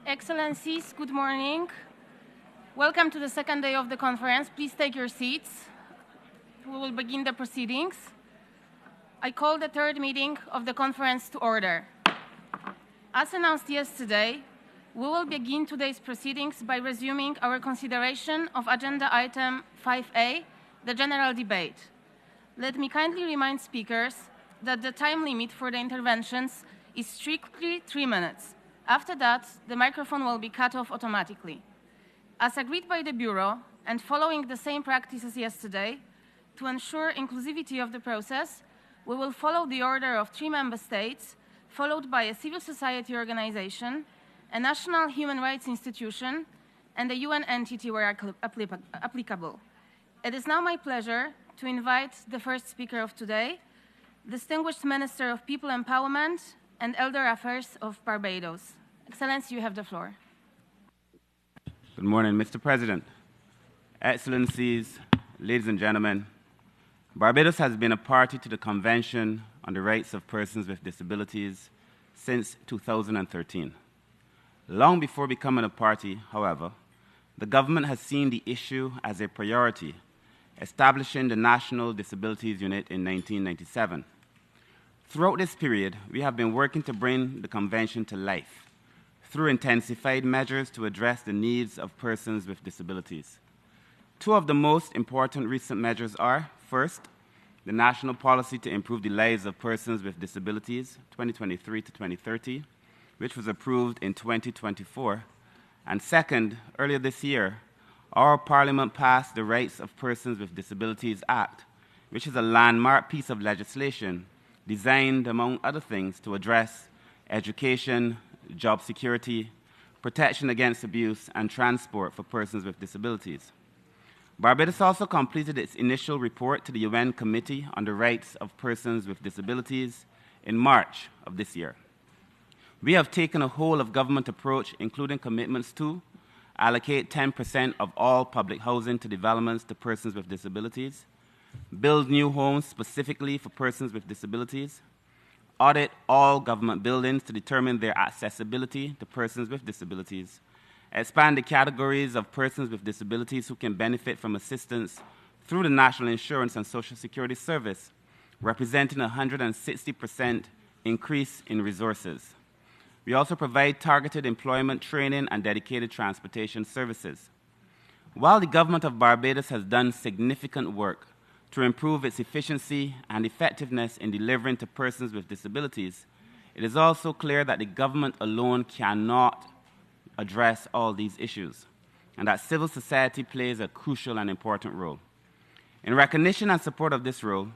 Excellencies, good morning. Welcome to the second day of the conference. Please take your seats. We will begin the proceedings. I call the third meeting of the conference to order. As announced yesterday, we will begin today's proceedings by resuming our consideration of agenda item 5A, the General Debate. Let me kindly remind speakers that the time limit for the interventions is strictly 3 minutes. After that, the microphone will be cut off automatically. As agreed by the Bureau, and following the same practice as yesterday, to ensure inclusivity of the process, we will follow the order of 3 member states, followed by a civil society organization, a national human rights institution, and a UN entity where applicable. It is now my pleasure to invite the first speaker of today, Distinguished Minister of People Empowerment and Elder Affairs of Barbados. Excellency, you have the floor. Good morning, Mr. President. Excellencies, ladies and gentlemen, Barbados has been a party to the Convention on the Rights of Persons with Disabilities since 2013. Long before becoming a party, however, the government has seen the issue as a priority, establishing the National Disabilities Unit in 1997. Throughout this period, we have been working to bring the Convention to life through intensified measures to address the needs of persons with disabilities. Two of the most important recent measures are, first, the National Policy to Improve the Lives of Persons with Disabilities, 2023 to 2030, which was approved in 2024. And second, earlier this year, our Parliament passed the Rights of Persons with Disabilities Act, which is a landmark piece of legislation designed, among other things, to address education, job security, protection against abuse, and transport for persons with disabilities. Barbados also completed its initial report to the UN Committee on the Rights of Persons with Disabilities in March of this year. We have taken a whole-of-government approach, including commitments to allocate 10% of all public housing to developments to persons with disabilities, build new homes specifically for persons with disabilities, audit all government buildings to determine their accessibility to persons with disabilities, expand the categories of persons with disabilities who can benefit from assistance through the National Insurance and Social Security Service, representing a 160% increase in resources. We also provide targeted employment training and dedicated transportation services. While the government of Barbados has done significant work to improve its efficiency and effectiveness in delivering to persons with disabilities, it is also clear that the government alone cannot address all these issues, and that civil society plays a crucial and important role. In recognition and support of this role,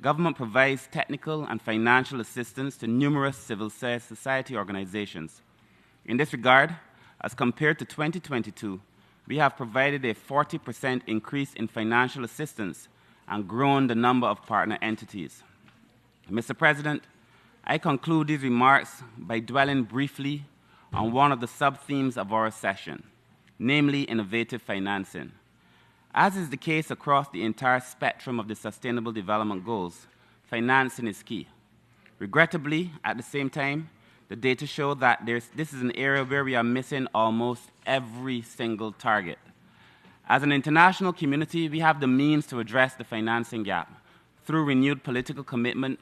government provides technical and financial assistance to numerous civil society organizations. In this regard, as compared to 2022, we have provided a 40% increase in financial assistance and grown the number of partner entities. Mr. President, I conclude these remarks by dwelling briefly on one of the sub-themes of our session, namely innovative financing. As is the case across the entire spectrum of the Sustainable Development Goals, financing is key. Regrettably, at the same time, the data show that this is an area where we are missing almost every single target. As an international community, we have the means to address the financing gap through renewed political commitment,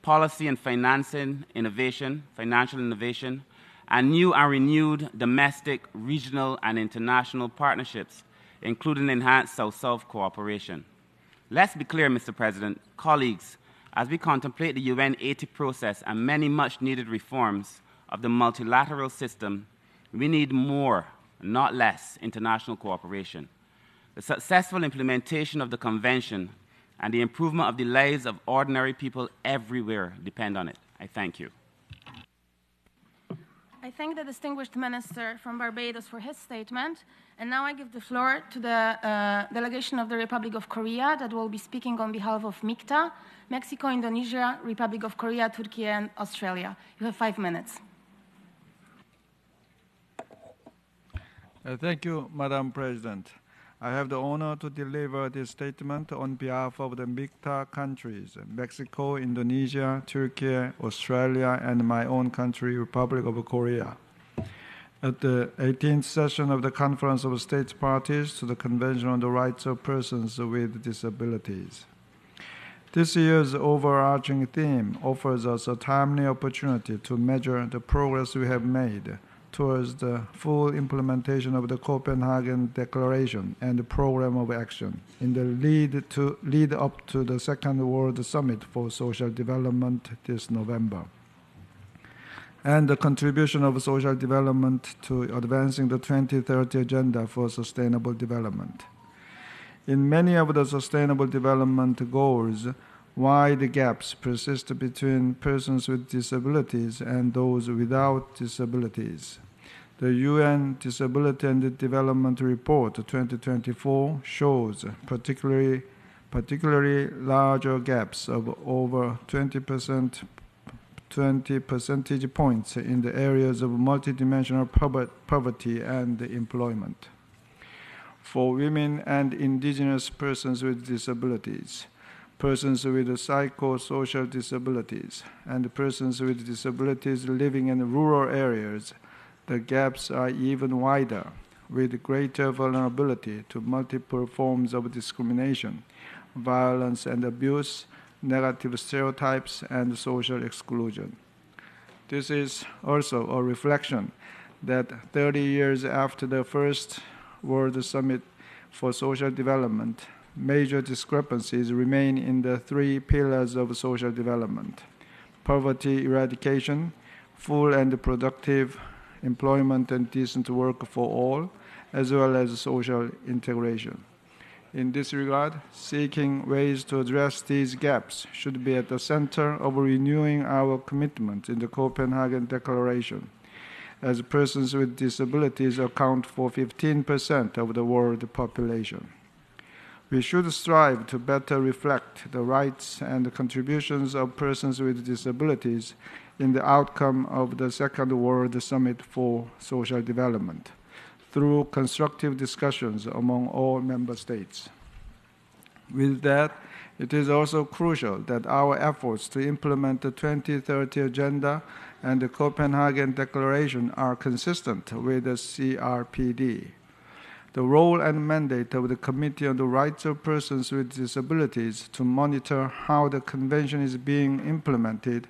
policy and financing innovation, financial innovation, and new and renewed domestic, regional, and international partnerships, including enhanced South-South cooperation. Let's be clear, Mr. President, colleagues, as we contemplate the UN 80 process and many much-needed reforms of the multilateral system, we need more, not less, international cooperation. The successful implementation of the Convention and the improvement of the lives of ordinary people everywhere depend on it. I thank you. I thank the distinguished minister from Barbados for his statement, and now I give the floor to the delegation of the Republic of Korea that will be speaking on behalf of MICTA, Mexico, Indonesia, Republic of Korea, Turkey, and Australia. You have 5 minutes. Thank you, Madam President. I have the honor to deliver this statement on behalf of the MICTA countries, Mexico, Indonesia, Turkey, Australia, and my own country, Republic of Korea. At the 18th session of the Conference of States Parties to the Convention on the Rights of Persons with Disabilities. This year's overarching theme offers us a timely opportunity to measure the progress we have made towards the full implementation of the Copenhagen Declaration and the Program of Action in the lead up to the Second World Summit for Social Development this November, and the contribution of social development to advancing the 2030 Agenda for Sustainable Development. In many of the Sustainable Development Goals, wide gaps persist between persons with disabilities and those without disabilities. The UN Disability and Development Report 2024 shows particularly larger gaps of over 20 percentage points in the areas of multidimensional poverty and employment. For women and indigenous persons with disabilities, persons with psychosocial disabilities, and persons with disabilities living in rural areas, the gaps are even wider, with greater vulnerability to multiple forms of discrimination, violence and abuse, negative stereotypes, and social exclusion. This is also a reflection that 30 years after the first World Summit for Social Development, major discrepancies remain in the three pillars of social development: poverty eradication, full and productive employment and decent work for all, as well as social integration. In this regard, seeking ways to address these gaps should be at the center of renewing our commitment in the Copenhagen Declaration, as persons with disabilities account for 15% of the world population. We should strive to better reflect the rights and contributions of persons with disabilities in the outcome of the Second World Summit for Social Development, through constructive discussions among all member states. With that, it is also crucial that our efforts to implement the 2030 Agenda and the Copenhagen Declaration are consistent with the CRPD. The role and mandate of the Committee on the Rights of Persons with Disabilities to monitor how the Convention is being implemented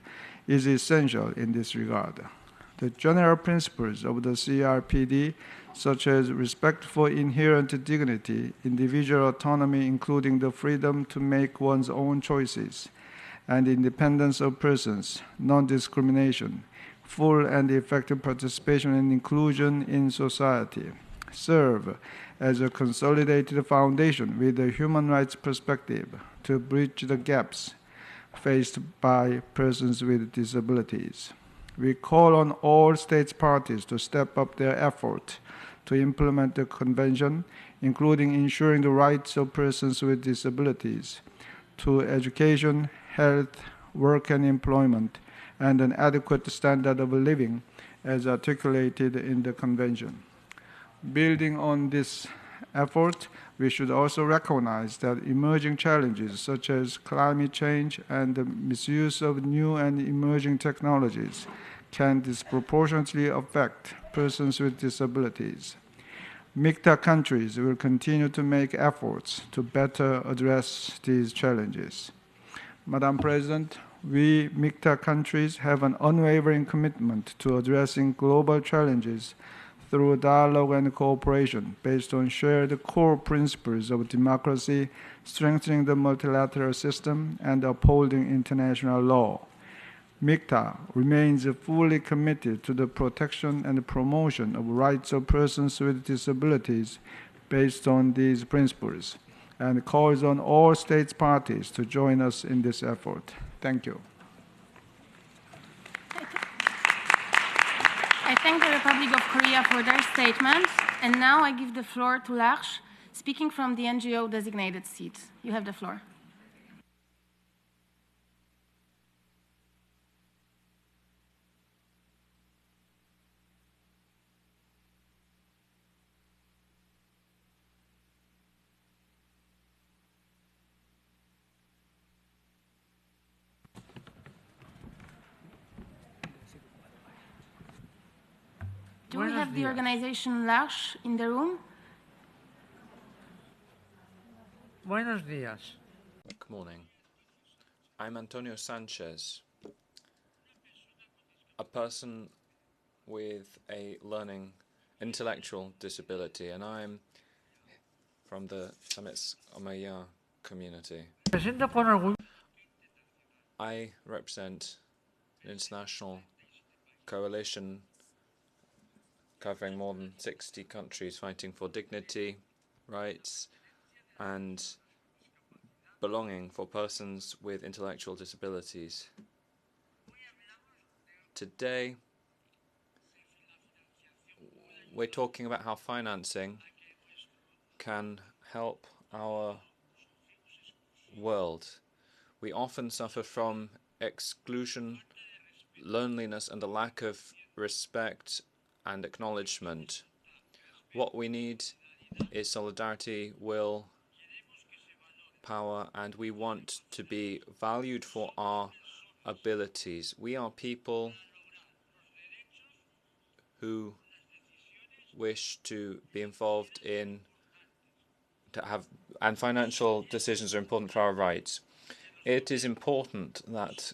is essential in this regard. The general principles of the CRPD, such as respect for inherent dignity, individual autonomy including the freedom to make one's own choices, and independence of persons, non-discrimination, full and effective participation and inclusion in society, serve as a consolidated foundation with a human rights perspective to bridge the gaps faced by persons with disabilities. We call on all states parties to step up their effort to implement the Convention, including ensuring the rights of persons with disabilities to education, health, work and employment, and an adequate standard of living as articulated in the Convention. Building on this effort, we should also recognize that emerging challenges such as climate change and the misuse of new and emerging technologies can disproportionately affect persons with disabilities. MICTA countries will continue to make efforts to better address these challenges. Madam President, we MICTA countries have an unwavering commitment to addressing global challenges through dialogue and cooperation based on shared core principles of democracy, strengthening the multilateral system, and upholding international law. MICTA remains fully committed to the protection and promotion of rights of persons with disabilities based on these principles, and calls on all states parties to join us in this effort. Thank you. I thank the Republic of Korea for their statement, and now I give the floor to Larsh, speaking from the NGO designated seat. You have the floor. Do we have the organization LASH in the room? Buenos días. Good morning. I'm Antonio Sanchez, a person with a learning intellectual disability, and I'm from the Samis Omaya community. Presento con orgullo. I represent an international coalition covering more than 60 countries fighting for dignity, rights, and belonging for persons with intellectual disabilities. Today, we're talking about how financing can help our world. We often suffer from exclusion, loneliness, and a lack of respect and acknowledgement. What we need is solidarity, will, power, and we want to be valued for our abilities. We are people who wish to be involved in and financial decisions are important for our rights. It is important that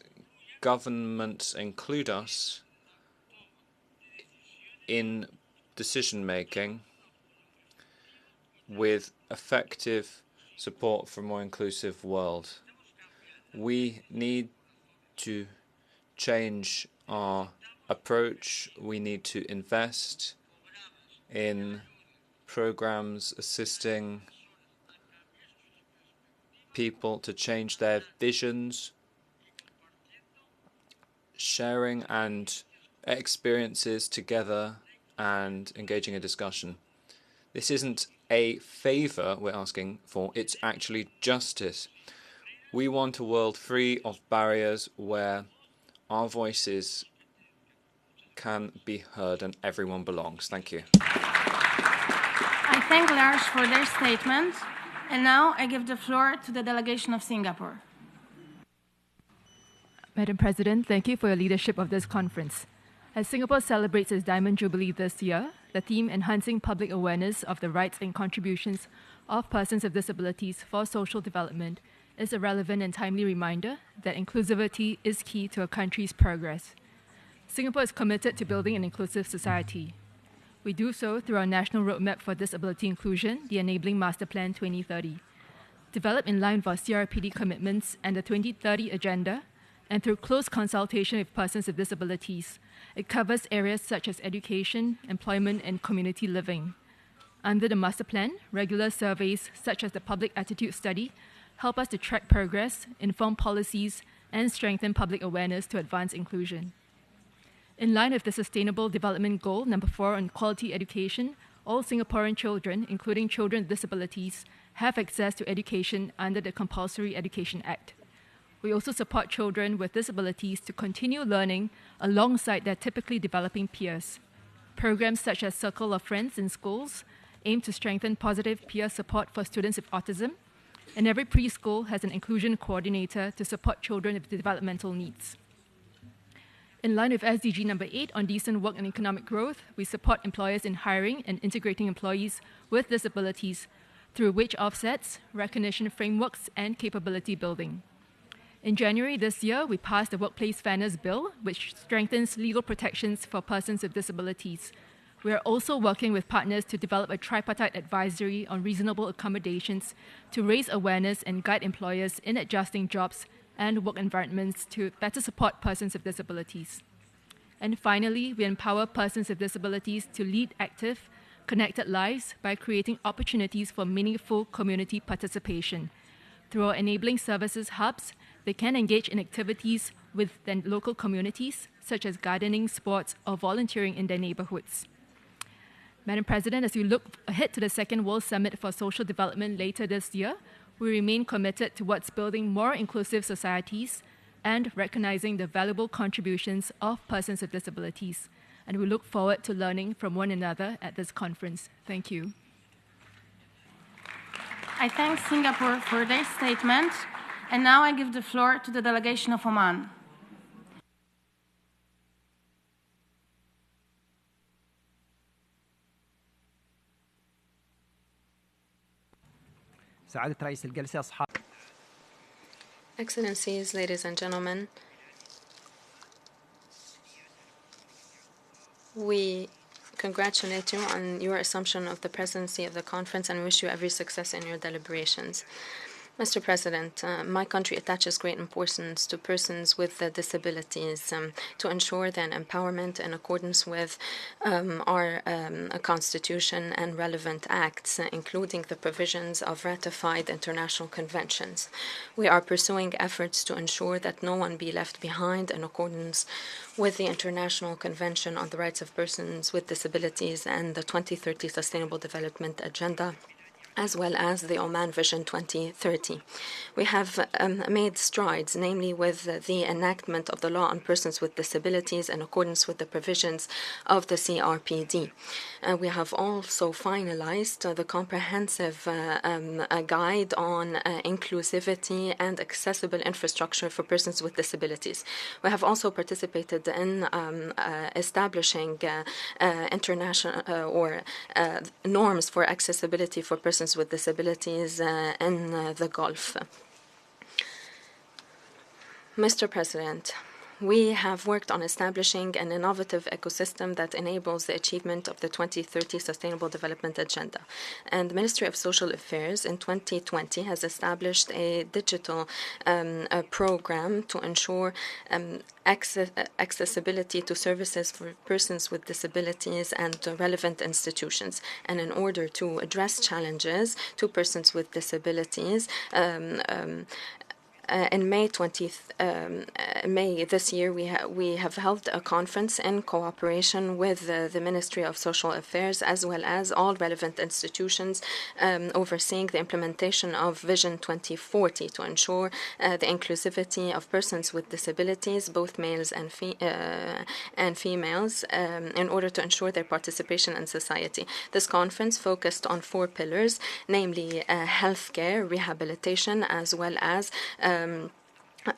governments include us in decision-making with effective support for a more inclusive world. We need to change our approach. We need to invest in programs assisting people to change their visions, sharing and experiences together, and engaging in discussion. This isn't a favor we're asking for, it's actually justice. We want a world free of barriers where our voices can be heard and everyone belongs. Thank you. I thank Lars for their statement, and now I give the floor to the delegation of Singapore. Madam President, thank you for your leadership of this conference. As Singapore celebrates its Diamond Jubilee this year, the theme Enhancing Public Awareness of the Rights and Contributions of Persons with Disabilities for Social Development is a relevant and timely reminder that inclusivity is key to a country's progress. Singapore is committed to building an inclusive society. We do so through our National Roadmap for Disability Inclusion, the Enabling Master Plan 2030. Developed in line with our CRPD commitments and the 2030 Agenda, and through close consultation with persons with disabilities, it covers areas such as education, employment, and community living. Under the Master Plan, regular surveys such as the Public Attitude Study help us to track progress, inform policies, and strengthen public awareness to advance inclusion. In line with the Sustainable Development Goal number 4 on quality education, all Singaporean children, including children with disabilities, have access to education under the Compulsory Education Act. We also support children with disabilities to continue learning alongside their typically developing peers. Programs such as Circle of Friends in schools aim to strengthen positive peer support for students with autism, and every preschool has an inclusion coordinator to support children with developmental needs. In line with SDG number 8 on decent work and economic growth, we support employers in hiring and integrating employees with disabilities through wage offsets, recognition frameworks, and capability building. In January this year, we passed the Workplace Fairness Bill, which strengthens legal protections for persons with disabilities. We are also working with partners to develop a tripartite advisory on reasonable accommodations to raise awareness and guide employers in adjusting jobs and work environments to better support persons with disabilities. And finally, we empower persons with disabilities to lead active, connected lives by creating opportunities for meaningful community participation. Through our enabling services hubs, they can engage in activities with their local communities, such as gardening, sports, or volunteering in their neighborhoods. Madam President, as we look ahead to the Second World Summit for Social Development later this year, we remain committed towards building more inclusive societies and recognizing the valuable contributions of persons with disabilities. And we look forward to learning from one another at this conference. Thank you. I thank Singapore for their statement, and now I give the floor to the delegation of Oman. سعادة رئيس الجلسة أصحاب Excellencies, ladies and gentlemen, we congratulate you on your assumption of the presidency of the conference and wish you every success in your deliberations. Mr. President, my country attaches great importance to persons with disabilities to ensure their empowerment in accordance with our Constitution and relevant acts, including the provisions of ratified international conventions. We are pursuing efforts to ensure that no one be left behind in accordance with the International Convention on the Rights of Persons with Disabilities and the 2030 Sustainable Development Agenda, as well as the Oman Vision 2030. We have made strides, namely with the enactment of the law on persons with disabilities in accordance with the provisions of the CRPD. We have also finalized the comprehensive guide on inclusivity and accessible infrastructure for persons with disabilities. We have also participated in establishing international norms for accessibility for persons with disabilities in the Gulf. Mr. President, we have worked on establishing an innovative ecosystem that enables the achievement of the 2030 Sustainable Development Agenda. And the Ministry of Social Affairs in 2020 has established a digital program to ensure accessibility to services for persons with disabilities and relevant institutions. And in order to address challenges to persons with disabilities, in May this year, we have held a conference in cooperation with the Ministry of Social Affairs, as well as all relevant institutions overseeing the implementation of Vision 2040 to ensure the inclusivity of persons with disabilities, both males and females, in order to ensure their participation in society. This conference focused on 4 pillars, namely healthcare, rehabilitation, as well as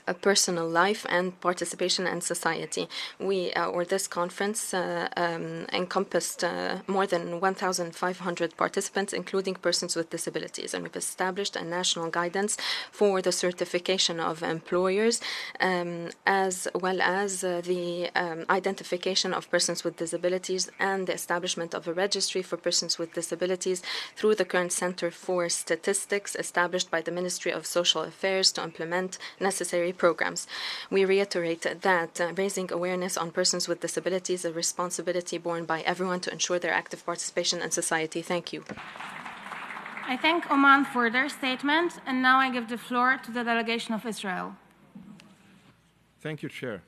a personal life and participation in society. This conference encompassed more than 1,500 participants, including persons with disabilities, and we've established a national guidance for the certification of employers, as well as the identification of persons with disabilities and the establishment of a registry for persons with disabilities through the current Center for Statistics established by the Ministry of Social Affairs to implement necessary programs. We reiterate that raising awareness on persons with disabilities is a responsibility borne by everyone to ensure their active participation in society. Thank you. I thank Oman for their statement, and now I give the floor to the delegation of Israel. Thank you, Chair.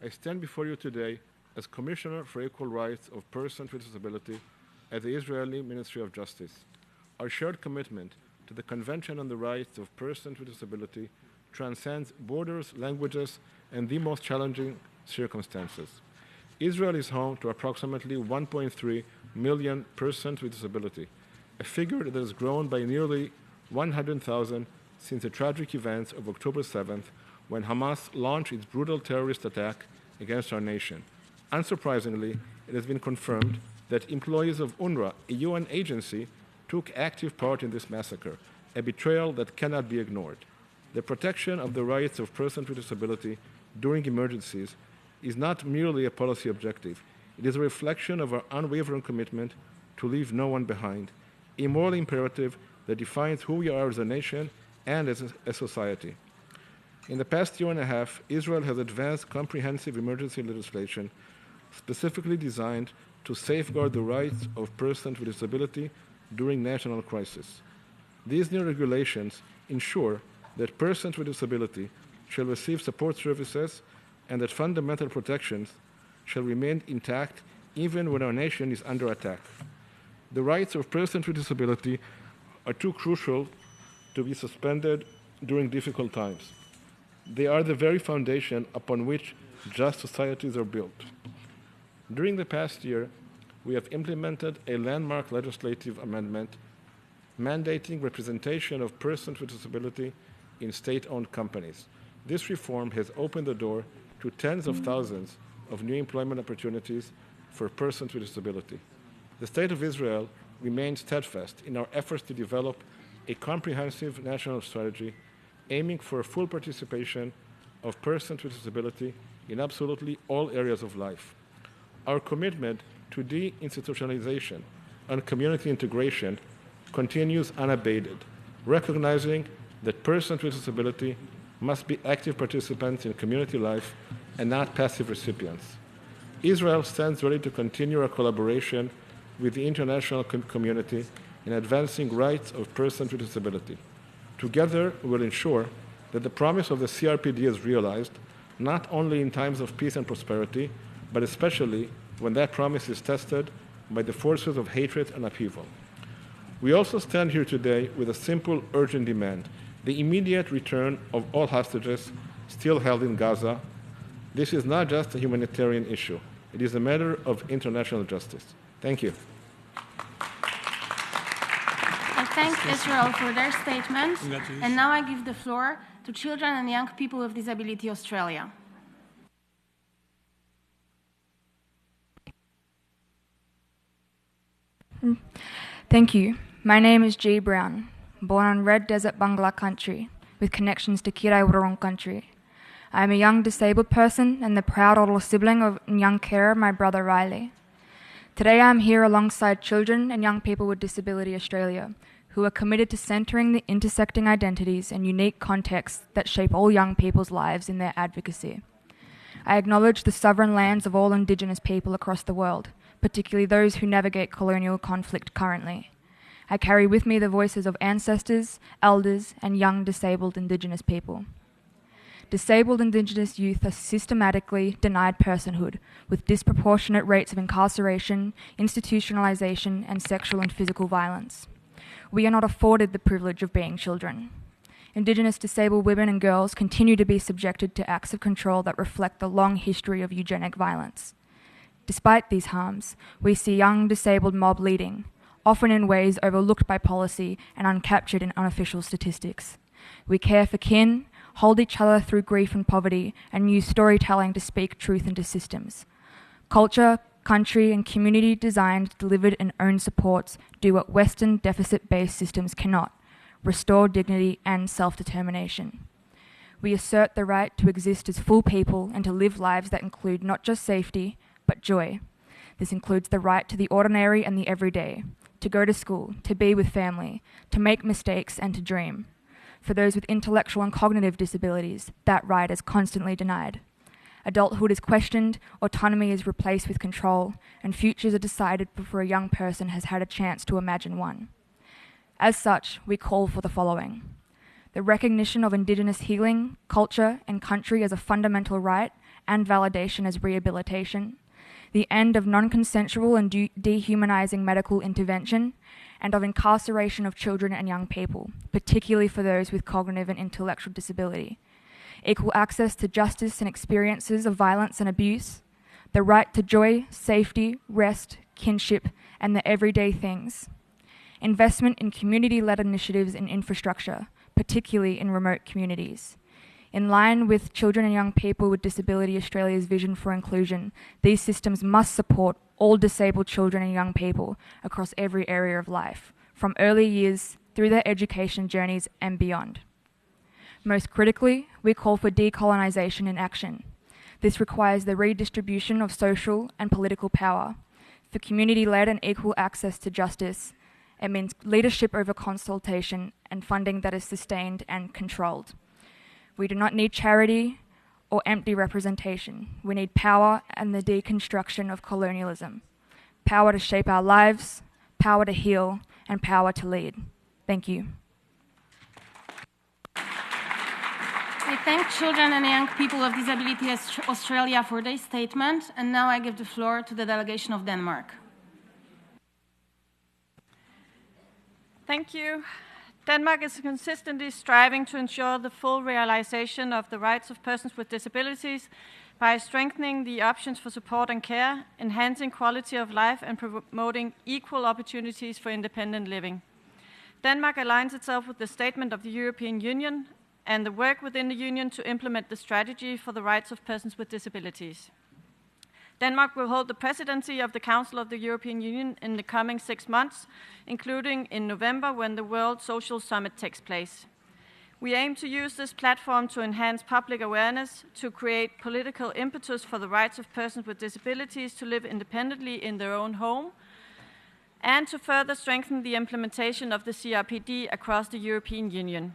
I stand before you today as Commissioner for Equal Rights of Persons with Disability at the Israeli Ministry of Justice. Our shared commitment to the Convention on the Rights of Persons with Disability transcends borders, languages, and the most challenging circumstances. Israel is home to approximately 1.3 million persons with disability, a figure that has grown by nearly 100,000 since the tragic events of October 7th, when Hamas launched its brutal terrorist attack against our nation. Unsurprisingly, it has been confirmed that employees of UNRWA, a UN agency, took active part in this massacre, a betrayal that cannot be ignored. The protection of the rights of persons with disability during emergencies is not merely a policy objective. It is a reflection of our unwavering commitment to leave no one behind, a moral imperative that defines who we are as a nation and as a society. In the past year and a half, Israel has advanced comprehensive emergency legislation specifically designed to safeguard the rights of persons with disability during national crisis. These new regulations ensure that persons with disability shall receive support services and that fundamental protections shall remain intact even when our nation is under attack. The rights of persons with disability are too crucial to be suspended during difficult times. They are the very foundation upon which just societies are built. During the past year, we have implemented a landmark legislative amendment mandating representation of persons with disability in state-owned companies. This reform has opened the door to tens of thousands of new employment opportunities for persons with disability. The State of Israel remains steadfast in our efforts to develop a comprehensive national strategy aiming for full participation of persons with disability in absolutely all areas of life. Our commitment to deinstitutionalization and community integration continues unabated, recognizing that persons with disability must be active participants in community life and not passive recipients. Israel stands ready to continue our collaboration with the international community in advancing rights of persons with disability. Together, we will ensure that the promise of the CRPD is realized, not only in times of peace and prosperity, but especially when that promise is tested by the forces of hatred and upheaval. We also stand here today with a simple, urgent demand: the immediate return of all hostages still held in Gaza. This is not just a humanitarian issue. It is a matter of international justice. Thank you. I thank Israel for their statement. And now I give the floor to Children and Young People with Disability Australia. Thank you. My name is G. Brown, born on Red Desert Bangla country, with connections to Kirai Wurrung country. I am a young disabled person and the proud older sibling of young carer, my brother Riley. Today I am here alongside Children and Young People with Disability Australia, who are committed to centering the intersecting identities and unique contexts that shape all young people's lives in their advocacy. I acknowledge the sovereign lands of all Indigenous people across the world, particularly those who navigate colonial conflict currently. I carry with me the voices of ancestors, elders, and young disabled Indigenous people. Disabled Indigenous youth are systematically denied personhood, with disproportionate rates of incarceration, institutionalisation, and sexual and physical violence. We are not afforded the privilege of being children. Indigenous disabled women and girls continue to be subjected to acts of control that reflect the long history of eugenic violence. Despite these harms, we see young disabled mob leading, often in ways overlooked by policy and uncaptured in unofficial statistics. We care for kin, hold each other through grief and poverty, and use storytelling to speak truth into systems. Culture, country, and community designed, delivered, and owned supports do what Western deficit-based systems cannot: restore dignity and self-determination. We assert the right to exist as full people and to live lives that include not just safety, but joy. This includes the right to the ordinary and the everyday, to go to school, to be with family, to make mistakes, and to dream. For those with intellectual and cognitive disabilities, that right is constantly denied. Adulthood is questioned, autonomy is replaced with control, and futures are decided before a young person has had a chance to imagine one. As such, we call for the following: the recognition of Indigenous healing, culture, and country as a fundamental right and validation as rehabilitation, the end of non-consensual and dehumanizing medical intervention, and of incarceration of children and young people, particularly for those with cognitive and intellectual disability, equal access to justice and experiences of violence and abuse, the right to joy, safety, rest, kinship, and the everyday things, investment in community-led initiatives and infrastructure, particularly in remote communities. In line with Children and Young People with Disability Australia's vision for inclusion, these systems must support all disabled children and young people across every area of life, from early years through their education journeys and beyond. Most critically, we call for decolonisation in action. This requires the redistribution of social and political power. For community-led and equal access to justice, it means leadership over consultation and funding that is sustained and controlled. We do not need charity or empty representation. We need power and the deconstruction of colonialism. Power to shape our lives, power to heal, and power to lead. Thank you. I thank Children and Young People of Disability Australia for their statement, and now I give the floor to the delegation of Denmark. Thank you. Denmark is consistently striving to ensure the full realization of the rights of persons with disabilities by strengthening the options for support and care, enhancing quality of life, and promoting equal opportunities for independent living. Denmark aligns itself with the statement of the European Union and the work within the Union to implement the strategy for the rights of persons with disabilities. Denmark will hold the presidency of the Council of the European Union in the coming 6 months, including in November when the World Social Summit takes place. We aim to use this platform to enhance public awareness, to create political impetus for the rights of persons with disabilities to live independently in their own home, and to further strengthen the implementation of the CRPD across the European Union.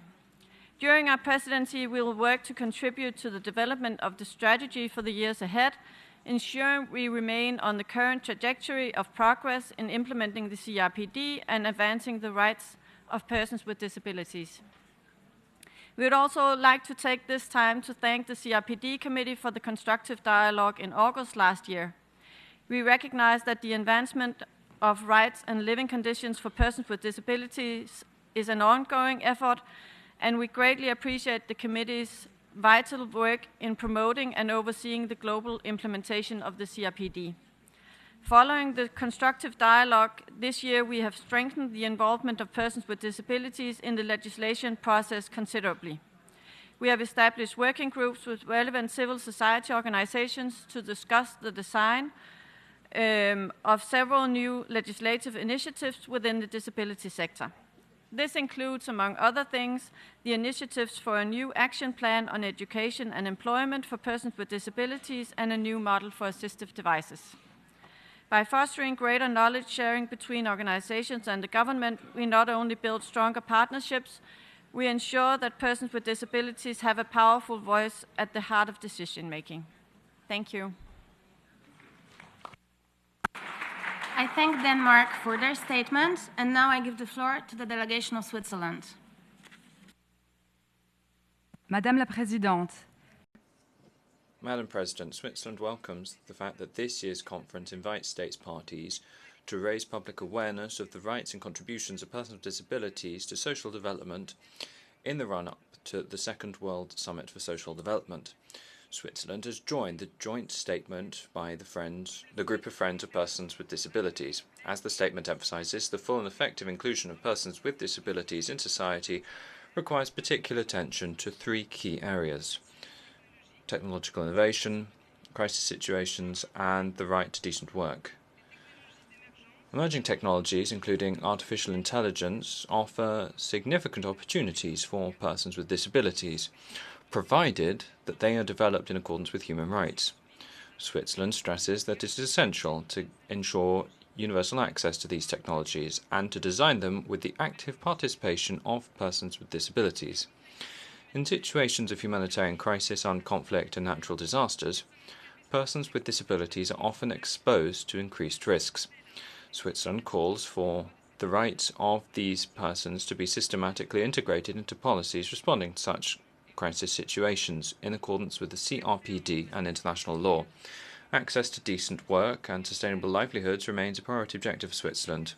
During our presidency, we will work to contribute to the development of the strategy for the years ahead, ensuring we remain on the current trajectory of progress in implementing the CRPD and advancing the rights of persons with disabilities. We would also like to take this time to thank the CRPD Committee for the constructive dialogue in August last year. We recognize that the advancement of rights and living conditions for persons with disabilities is an ongoing effort, and we greatly appreciate the committee's vital work in promoting and overseeing the global implementation of the CRPD. Following the constructive dialogue, this year we have strengthened the involvement of persons with disabilities in the legislation process considerably. We have established working groups with relevant civil society organizations to discuss the design of several new legislative initiatives within the disability sector. This includes, among other things, the initiatives for a new action plan on education and employment for persons with disabilities and a new model for assistive devices. By fostering greater knowledge sharing between organizations and the government, we not only build stronger partnerships, we ensure that persons with disabilities have a powerful voice at the heart of decision making. Thank you. I thank Denmark for their statement, and now I give the floor to the delegation of Switzerland. Madame la Présidente, Madam President, Switzerland welcomes the fact that this year's conference invites states parties to raise public awareness of the rights and contributions of persons with disabilities to social development in the run-up to the Second World Summit for Social Development. Switzerland has joined the joint statement by the Group of Friends of Persons with Disabilities. As the statement emphasizes, the full and effective inclusion of persons with disabilities in society requires particular attention to 3 key areas: technological innovation, crisis situations, and the right to decent work. Emerging technologies, including artificial intelligence, offer significant opportunities for persons with disabilities, provided that they are developed in accordance with human rights. Switzerland stresses that it is essential to ensure universal access to these technologies and to design them with the active participation of persons with disabilities. In situations of humanitarian crisis, armed conflict, and natural disasters, persons with disabilities are often exposed to increased risks. Switzerland calls for the rights of these persons to be systematically integrated into policies responding to such crisis situations in accordance with the CRPD and international law. Access to decent work and sustainable livelihoods remains a priority objective for Switzerland.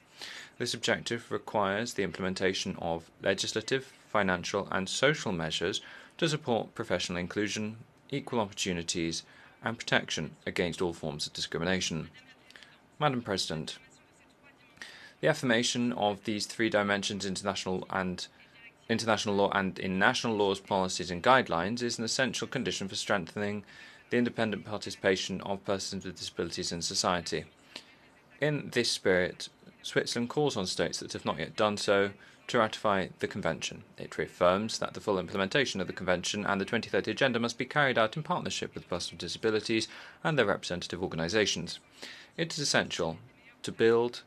This objective requires the implementation of legislative, financial and social measures to support professional inclusion, equal opportunities and protection against all forms of discrimination. Madam President, the affirmation of these 3 dimensions, international law and in national laws, policies and guidelines, is an essential condition for strengthening the independent participation of persons with disabilities in society. In this spirit, Switzerland calls on states that have not yet done so to ratify the Convention. It reaffirms that the full implementation of the Convention and the 2030 Agenda must be carried out in partnership with persons with disabilities and their representative organisations. It is essential to build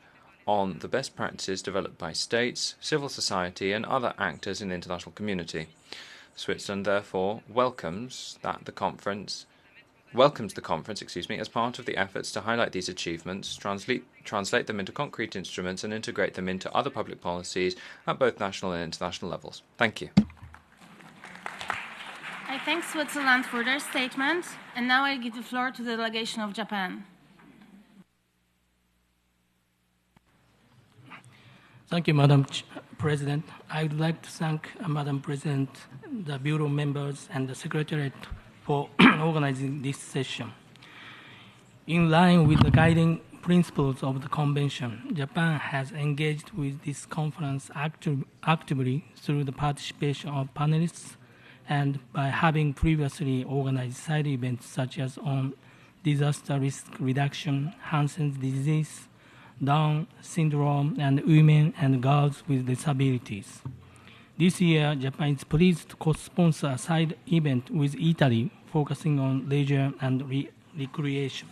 on the best practices developed by states, civil society and other actors in the international community. Switzerland therefore welcomes the conference as part of the efforts to highlight these achievements, translate them into concrete instruments and integrate them into other public policies at both national and international levels. Thank you. I thank Switzerland for their statement, and now I give the floor to the delegation of Japan. Thank you, Madam President. I would like to thank Madam President, the Bureau members, and the Secretariat for organizing this session. In line with the guiding principles of the Convention, Japan has engaged with this conference actively through the participation of panelists and by having previously organized side events such as on disaster risk reduction, Hansen's disease, Down syndrome, and women and girls with disabilities. This year, Japan is pleased to co-sponsor a side event with Italy focusing on leisure and recreation.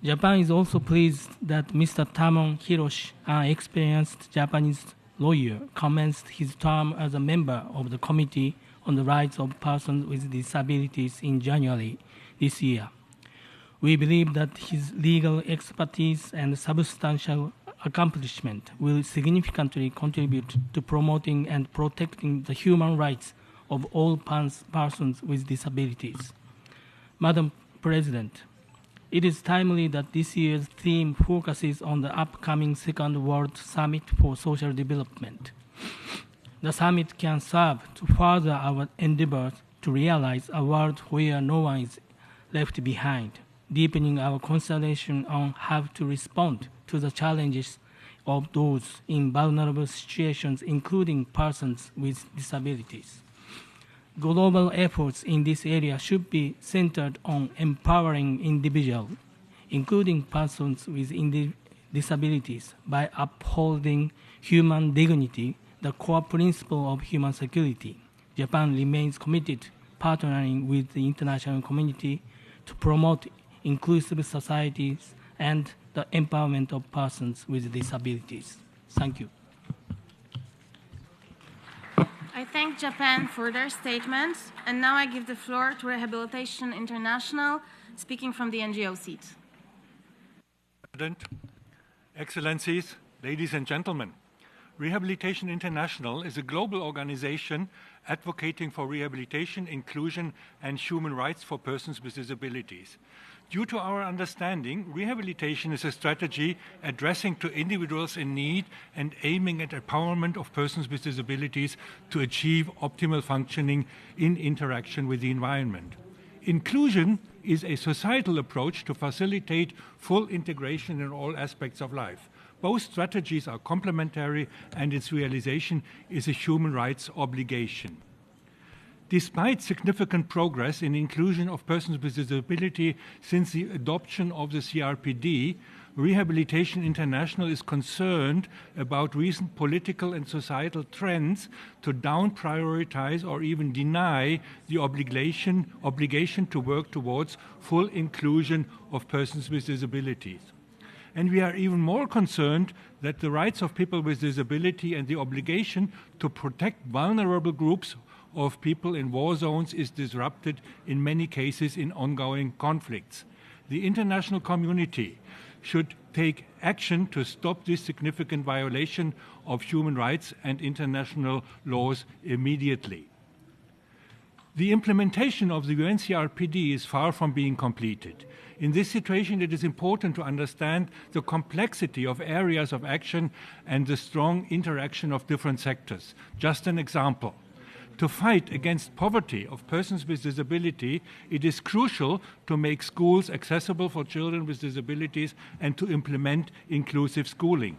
Japan is also pleased that Mr. Tamon Hiroshi, an experienced Japanese lawyer, commenced his term as a member of the Committee on the Rights of Persons with Disabilities in January this year. We believe that his legal expertise and substantial accomplishment will significantly contribute to promoting and protecting the human rights of all persons with disabilities. Madam President, it is timely that this year's theme focuses on the upcoming Second World Summit for Social Development. The summit can serve to further our endeavors to realize a world where no one is left behind, deepening our consideration on how to respond to the challenges of those in vulnerable situations, including persons with disabilities. Global efforts in this area should be centered on empowering individuals, including persons with disabilities, by upholding human dignity, the core principle of human security. Japan remains committed partnering with the international community to promote inclusive societies and the empowerment of persons with disabilities. Thank you. I thank Japan for their statements, and now I give the floor to Rehabilitation International, speaking from the NGO seat. President, Excellencies, ladies and gentlemen, Rehabilitation International is a global organization advocating for rehabilitation, inclusion, and human rights for persons with disabilities. Due to our understanding, rehabilitation is a strategy addressing to individuals in need and aiming at empowerment of persons with disabilities to achieve optimal functioning in interaction with the environment. Inclusion is a societal approach to facilitate full integration in all aspects of life. Both strategies are complementary, and its realization is a human rights obligation. Despite significant progress in inclusion of persons with disability since the adoption of the CRPD, Rehabilitation International is concerned about recent political and societal trends to down-prioritize or even deny the obligation to work towards full inclusion of persons with disabilities. And we are even more concerned that the rights of people with disability and the obligation to protect vulnerable groups of people in war zones is disrupted in many cases in ongoing conflicts. The international community should take action to stop this significant violation of human rights and international laws immediately. The implementation of the UNCRPD is far from being completed. In this situation, it is important to understand the complexity of areas of action and the strong interaction of different sectors. Just an example. To fight against poverty of persons with disability, it is crucial to make schools accessible for children with disabilities and to implement inclusive schooling.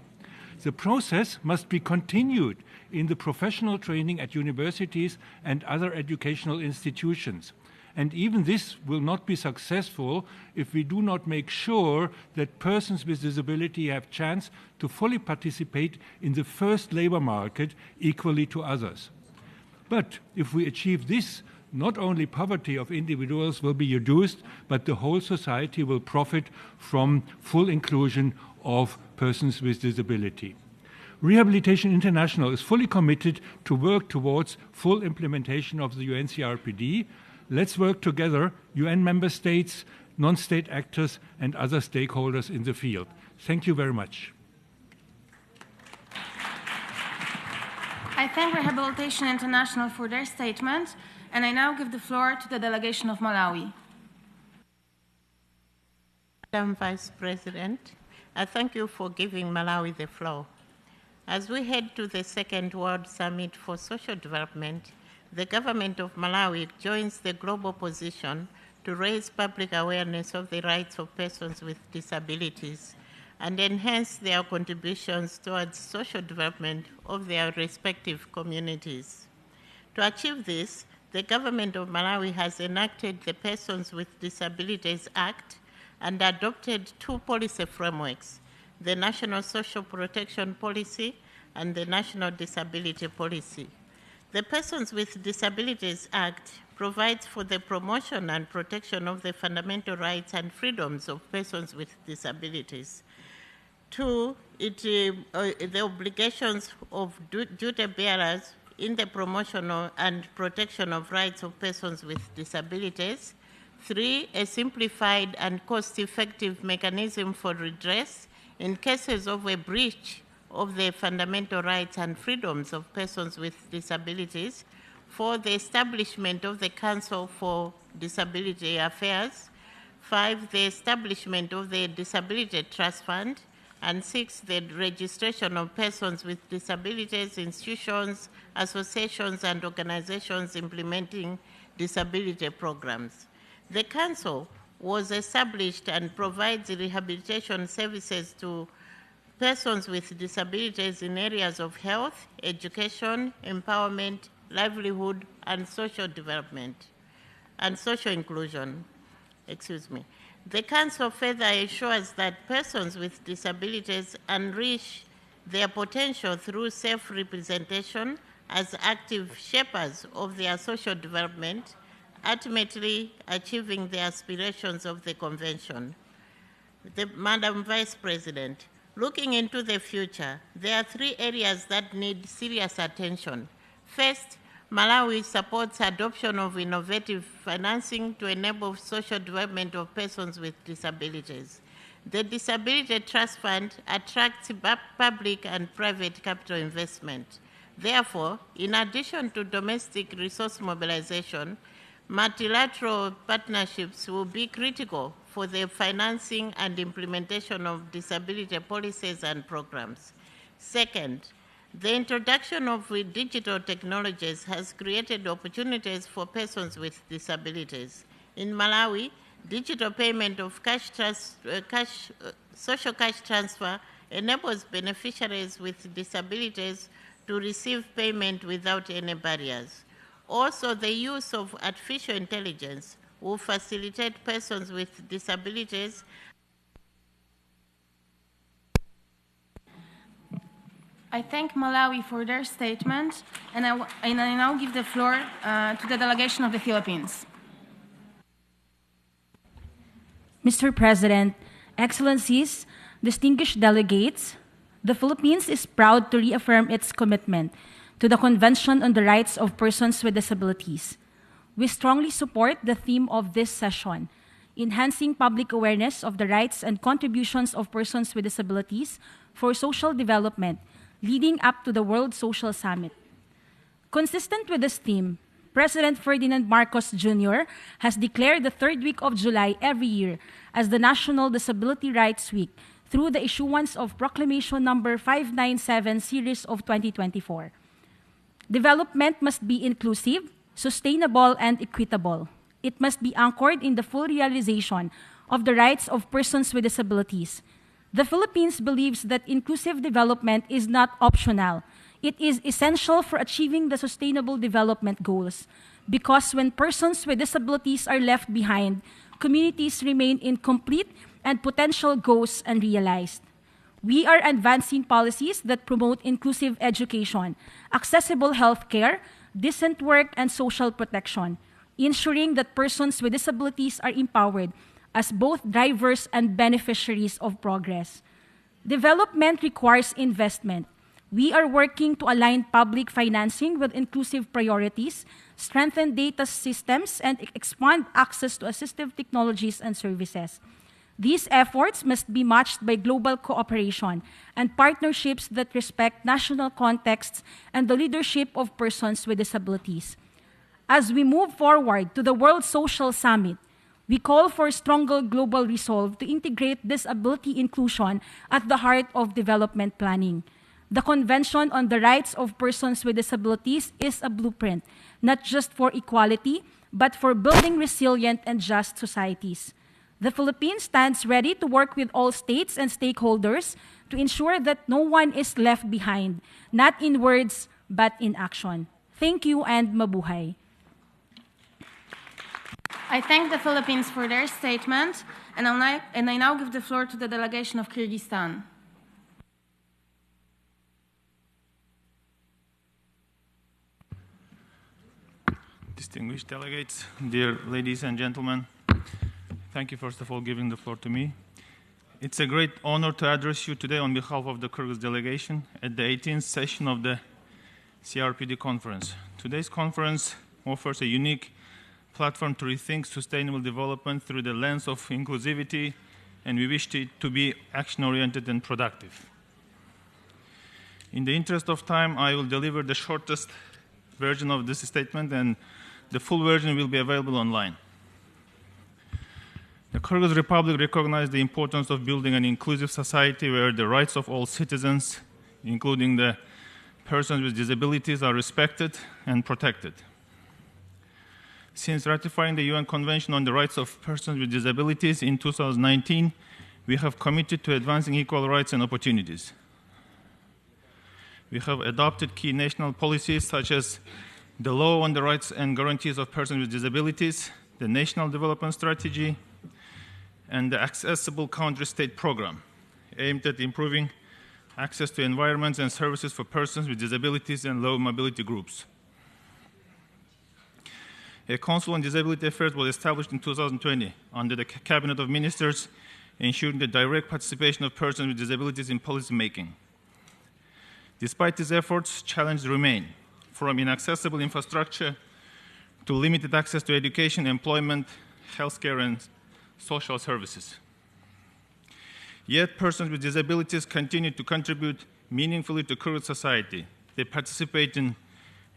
The process must be continued in the professional training at universities and other educational institutions. And even this will not be successful if we do not make sure that persons with disability have a chance to fully participate in the first labor market equally to others. But if we achieve this, not only poverty of individuals will be reduced, but the whole society will profit from full inclusion of persons with disability. Rehabilitation International is fully committed to work towards full implementation of the UNCRPD. Let's work together, UN member states, non-state actors, and other stakeholders in the field. Thank you very much. I thank Rehabilitation International for their statement, and I now give the floor to the delegation of Malawi. Madam Vice President, I thank you for giving Malawi the floor. As we head to the Second World Summit for Social Development, the government of Malawi joins the global position to raise public awareness of the rights of persons with disabilities and enhance their contributions towards social development of their respective communities. To achieve this, the government of Malawi has enacted the Persons with Disabilities Act and adopted two policy frameworks, the National Social Protection Policy and the National Disability Policy. The Persons with Disabilities Act provides for the promotion and protection of the fundamental rights and freedoms of persons with disabilities. Two, the obligations of duty bearers in the promotion and protection of rights of persons with disabilities. Three, a simplified and cost-effective mechanism for redress in cases of a breach of the fundamental rights and freedoms of persons with disabilities. Four, the establishment of the Council for Disability Affairs. Five, the establishment of the Disability Trust Fund. And six, the registration of persons with disabilities, institutions, associations, and organizations implementing disability programs. The Council was established and provides rehabilitation services to persons with disabilities in areas of health, education, empowerment, livelihood, and social development, and social inclusion. The Council further ensures that persons with disabilities unleash their potential through self-representation as active shapers of their social development, ultimately achieving the aspirations of the Convention. Madam Vice President, looking into the future, there are three areas that need serious attention. First, Malawi supports adoption of innovative financing to enable social development of persons with disabilities. The Disability Trust Fund attracts public and private capital investment. Therefore, in addition to domestic resource mobilization, multilateral partnerships will be critical for the financing and implementation of disability policies and programs. Second, the introduction of digital technologies has created opportunities for persons with disabilities. In Malawi, digital payment of social cash transfer enables beneficiaries with disabilities to receive payment without any barriers. Also, the use of artificial intelligence will facilitate persons with disabilities. I thank Malawi for their statement, and I now give the floor to the delegation of the Philippines. Mr. President, Excellencies, distinguished delegates, the Philippines is proud to reaffirm its commitment to the Convention on the Rights of Persons with Disabilities. We strongly support the theme of this session, enhancing public awareness of the rights and contributions of persons with disabilities for social development, leading up to the World Social Summit. Consistent with this theme, President Ferdinand Marcos Jr. has declared the third week of July every year as the National Disability Rights Week through the issuance of Proclamation Number 597 Series of 2024. Development must be inclusive, sustainable, and equitable. It must be anchored in the full realization of the rights of persons with disabilities. The Philippines believes that inclusive development is not optional. It is essential for achieving the Sustainable Development Goals, because when persons with disabilities are left behind, communities remain incomplete and potential goes unrealized. We are advancing policies that promote inclusive education, accessible healthcare, decent work, and social protection, ensuring that persons with disabilities are empowered as both drivers and beneficiaries of progress. Development requires investment. We are working to align public financing with inclusive priorities, strengthen data systems, and expand access to assistive technologies and services. These efforts must be matched by global cooperation and partnerships that respect national contexts and the leadership of persons with disabilities. As we move forward to the World Social Summit, we call for stronger global resolve to integrate disability inclusion at the heart of development planning. The Convention on the Rights of Persons with Disabilities is a blueprint, not just for equality, but for building resilient and just societies. The Philippines stands ready to work with all states and stakeholders to ensure that no one is left behind, not in words, but in action. Thank you and mabuhay. I thank the Philippines for their statement, and I now give the floor to the delegation of Kyrgyzstan. Distinguished delegates, dear ladies and gentlemen, thank you first of all giving the floor to me. It's a great honor to address you today on behalf of the Kyrgyz delegation at the 18th session of the CRPD conference. Today's conference offers a unique platform to rethink sustainable development through the lens of inclusivity, and we wish it to be action-oriented and productive. In the interest of time, I will deliver the shortest version of this statement, and the full version will be available online. The Kyrgyz Republic recognizes the importance of building an inclusive society where the rights of all citizens, including the persons with disabilities, are respected and protected. Since ratifying the UN Convention on the Rights of Persons with Disabilities in 2019, we have committed to advancing equal rights and opportunities. We have adopted key national policies such as the Law on the Rights and Guarantees of Persons with Disabilities, the National Development Strategy, and the Accessible Country State Program, aimed at improving access to environments and services for persons with disabilities and low mobility groups. A Council on Disability Affairs was established in 2020 under the Cabinet of Ministers, ensuring the direct participation of persons with disabilities in policy making. Despite these efforts, challenges remain, from inaccessible infrastructure to limited access to education, employment, healthcare, and social services. Yet, persons with disabilities continue to contribute meaningfully to Kyrgyz society. They participate in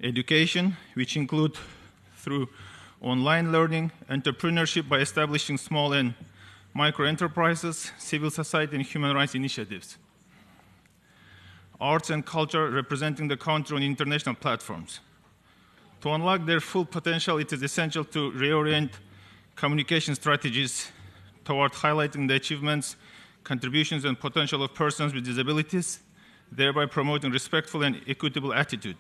education, which include through online learning, entrepreneurship by establishing small and micro enterprises, civil society, and human rights initiatives. Arts and culture representing the country on international platforms. To unlock their full potential, it is essential to reorient communication strategies toward highlighting the achievements, contributions, and potential of persons with disabilities, thereby promoting respectful and equitable attitude.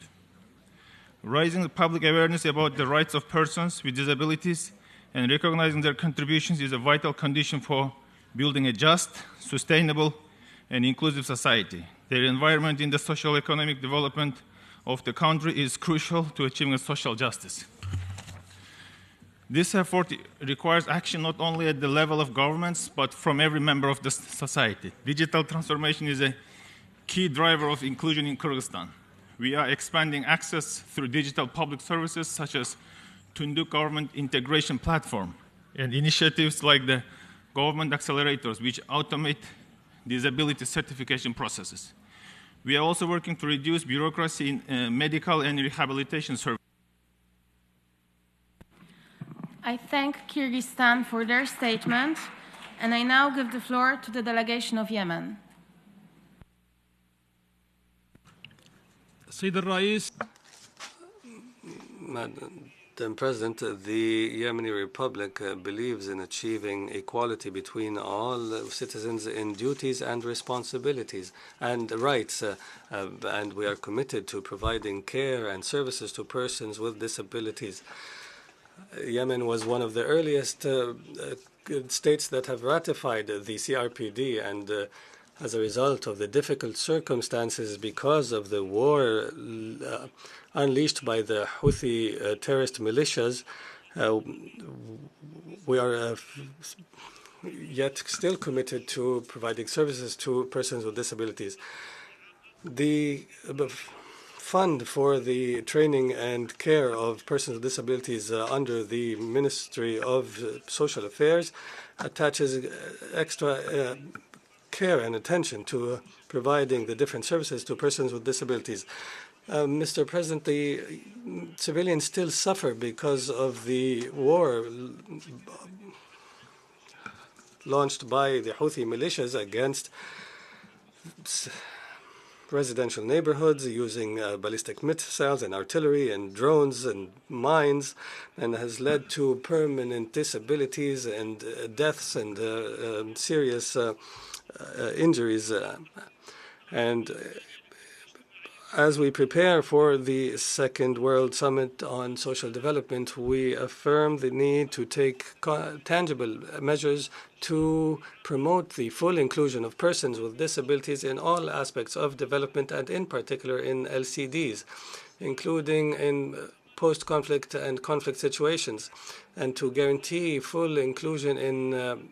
Raising the public awareness about the rights of persons with disabilities and recognizing their contributions is a vital condition for building a just, sustainable, and inclusive society. Their involvement in the socio-economic development of the country is crucial to achieving social justice. This effort requires action not only at the level of governments, but from every member of the society. Digital transformation is a key driver of inclusion in Kyrgyzstan. We are expanding access through digital public services such as Tunduk Government Integration Platform and initiatives like the government accelerators, which automate disability certification processes. We are also working to reduce bureaucracy in medical and rehabilitation services. I thank Kyrgyzstan for their statement, and I now give the floor to the delegation of Yemen. Madam President, the Yemeni Republic believes in achieving equality between all citizens in duties and responsibilities and rights, and we are committed to providing care and services to persons with disabilities. Yemen was one of the earliest states that have ratified the CRPD, and as a result of the difficult circumstances because of the war unleashed by the Houthi terrorist militias, we are yet still committed to providing services to persons with disabilities. The fund for the training and care of persons with disabilities under the Ministry of Social Affairs attaches extra care and attention to providing the different services to persons with disabilities. Mr. President, the civilians still suffer because of the war launched by the Houthi militias against residential neighborhoods using ballistic missiles and artillery and drones and mines, and has led to permanent disabilities and deaths and serious injuries. And As we prepare for the Second World Summit on Social Development, we affirm the need to take tangible measures to promote the full inclusion of persons with disabilities in all aspects of development and in particular in LCDs, including in post-conflict and conflict situations, and to guarantee full inclusion in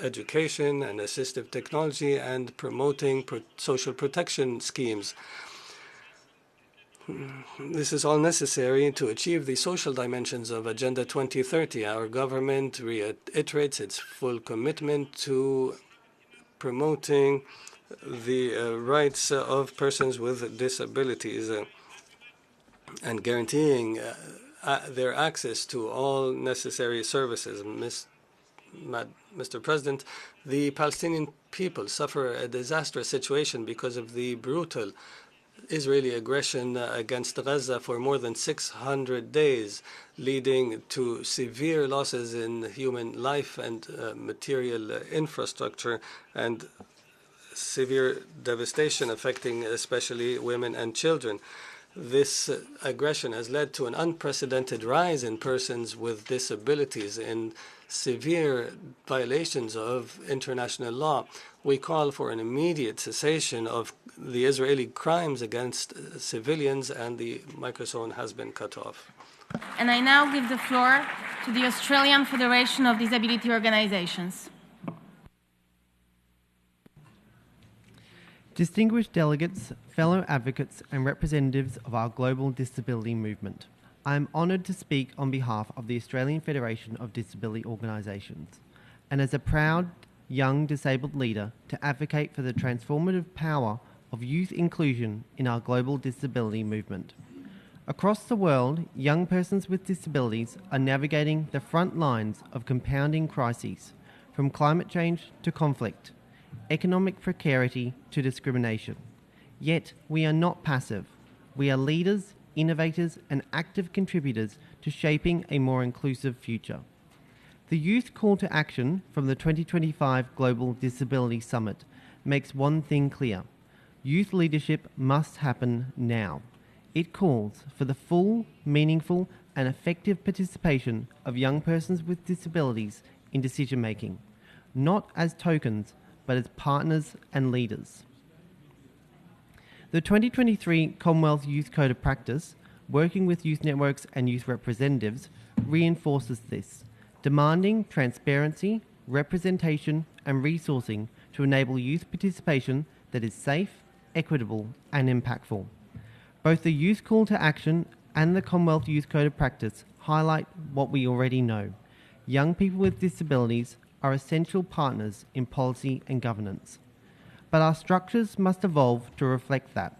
education and assistive technology and promoting social protection schemes. This is all necessary to achieve the social dimensions of Agenda 2030. Our government reiterates its full commitment to promoting the rights of persons with disabilities and guaranteeing their access to all necessary services. Mr. President, the Palestinian people suffer a disastrous situation because of the brutal Israeli aggression against Gaza for more than 600 days, leading to severe losses in human life and material infrastructure, and severe devastation affecting especially women and children. This aggression has led to an unprecedented rise in persons with disabilities, in severe violations of international law. We call for an immediate cessation of the Israeli crimes against civilians, and the microphone has been cut off. And I now give the floor to the Australian Federation of Disability Organizations. Distinguished delegates, fellow advocates and representatives of our global disability movement, I am honoured to speak on behalf of the Australian Federation of Disability Organisations, and as a proud young disabled leader to advocate for the transformative power of youth inclusion in our global disability movement. Across the world, young persons with disabilities are navigating the front lines of compounding crises, from climate change to conflict, economic precarity to discrimination. Yet we are not passive. We are leaders, innovators and active contributors to shaping a more inclusive future. The youth call to action from the 2025 Global Disability Summit makes one thing clear. Youth leadership must happen now. It calls for the full, meaningful and effective participation of young persons with disabilities in decision-making, not as tokens, but as partners and leaders. The 2023 Commonwealth Youth Code of Practice, working with youth networks and youth representatives, reinforces this, demanding transparency, representation and resourcing to enable youth participation that is safe, equitable and impactful. Both the Youth Call to Action and the Commonwealth Youth Code of Practice highlight what we already know. Young people with disabilities are essential partners in policy and governance. But our structures must evolve to reflect that.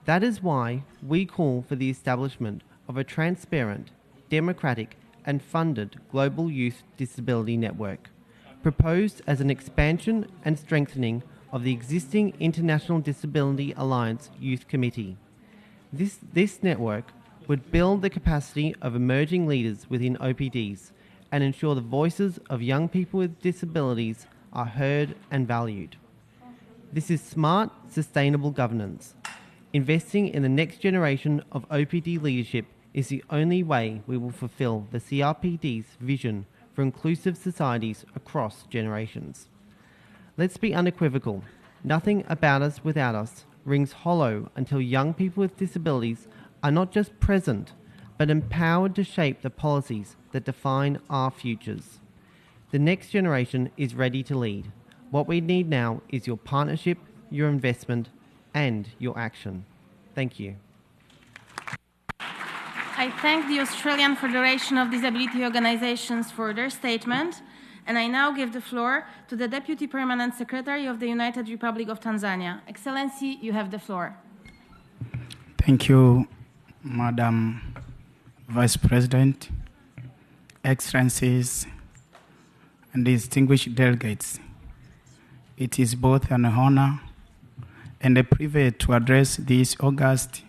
That is why we call for the establishment of a transparent, democratic and funded global youth disability network, proposed as an expansion and strengthening of the existing International Disability Alliance Youth Committee. This network would build the capacity of emerging leaders within OPDs and ensure the voices of young people with disabilities are heard and valued. This is smart, sustainable governance. Investing in the next generation of OPD leadership is the only way we will fulfill the CRPD's vision for inclusive societies across generations. Let's be unequivocal. Nothing about us without us rings hollow until young people with disabilities are not just present, but empowered to shape the policies that define our futures. The next generation is ready to lead. What we need now is your partnership, your investment, and your action. Thank you. I thank the Australian Federation of Disability Organizations for their statement, and I now give the floor to the Deputy Permanent Secretary of the United Republic of Tanzania. Excellency, you have the floor. Thank you, Madam Vice President, Excellencies, and distinguished delegates. It is both an honor and a privilege to address this August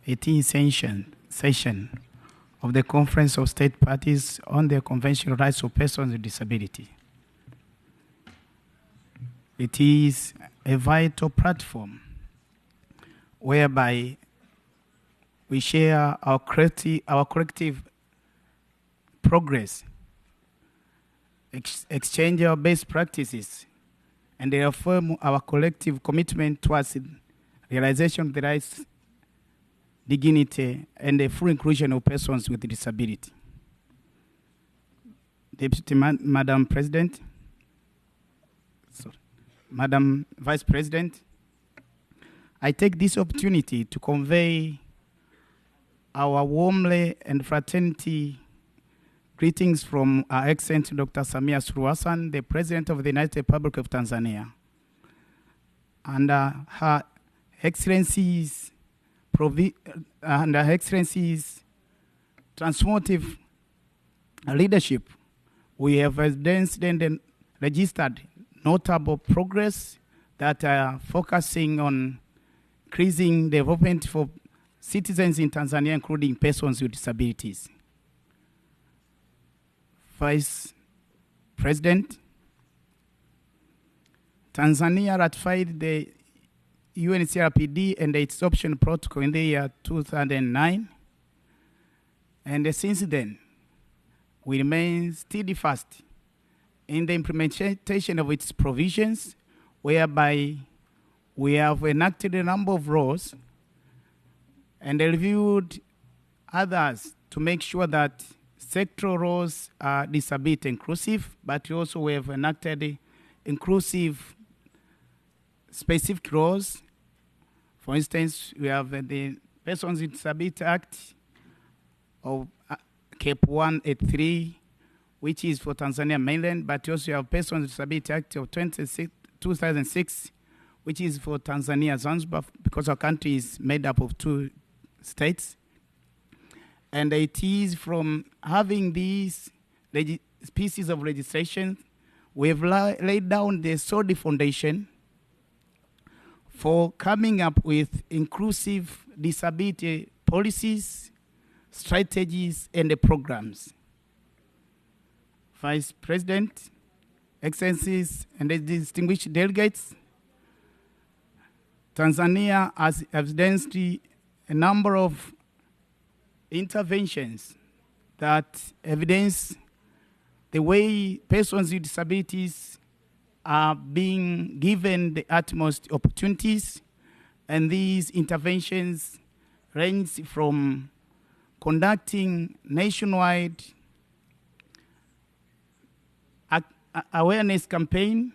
18th session of the Conference of State Parties on the Convention on Rights of Persons with Disability. It is a vital platform whereby we share our collective progress, exchange our best practices, and reaffirm our collective commitment towards the realization of the rights, dignity, and the full inclusion of persons with disability. Madam President, Madam Vice President, I take this opportunity to convey our warmly and fraternity greetings from our Excellency Dr. Samia Suluhu Hassan, the President of the United Republic of Tanzania, and Her Excellency's transformative leadership. We have evidenced and registered notable progress that are focusing on increasing development for citizens in Tanzania, including persons with disabilities. Vice President, Tanzania ratified the UN CRPD and its option protocol in the year 2009, and since then, we remain steadfast in the implementation of its provisions, whereby we have enacted a number of laws and reviewed others to make sure that sectoral laws are disability inclusive, but also we have enacted inclusive specific laws. For instance, we have the Persons with Disability Act of CAP 183, which is for Tanzania mainland, but also you have Persons with Disability Act of 2006, which is for Tanzania Zanzibar, because our country is made up of 2 states. And it is from having these pieces of legislation, we have laid down the solid foundation for coming up with inclusive disability policies, strategies, and programs. Vice President, Excellencies, and distinguished delegates, Tanzania has evidenced a number of interventions that evidence the way persons with disabilities are being given the utmost opportunities, and these interventions range from conducting nationwide awareness campaign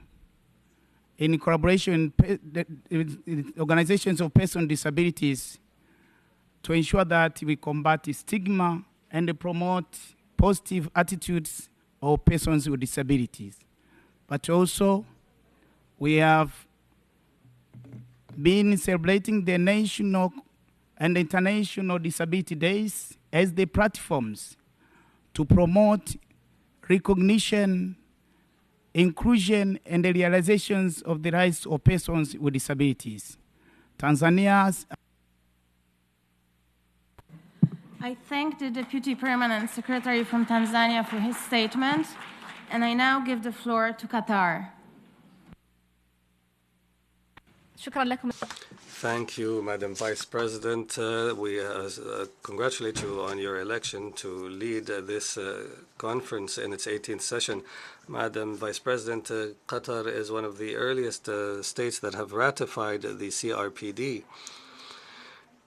in collaboration with organizations of persons with disabilities to ensure that we combat stigma and promote positive attitudes of persons with disabilities. But also, we have been celebrating the national and international disability days as the platforms to promote recognition, inclusion, and the realizations of the rights of persons with disabilities. Tanzania's I thank the Deputy Permanent Secretary from Tanzania for his statement, and I now give the floor to Qatar. Thank you, Madam Vice President. We congratulate you on your election to lead this conference in its 18th session. Madam Vice President, Qatar is one of the earliest states that have ratified the CRPD.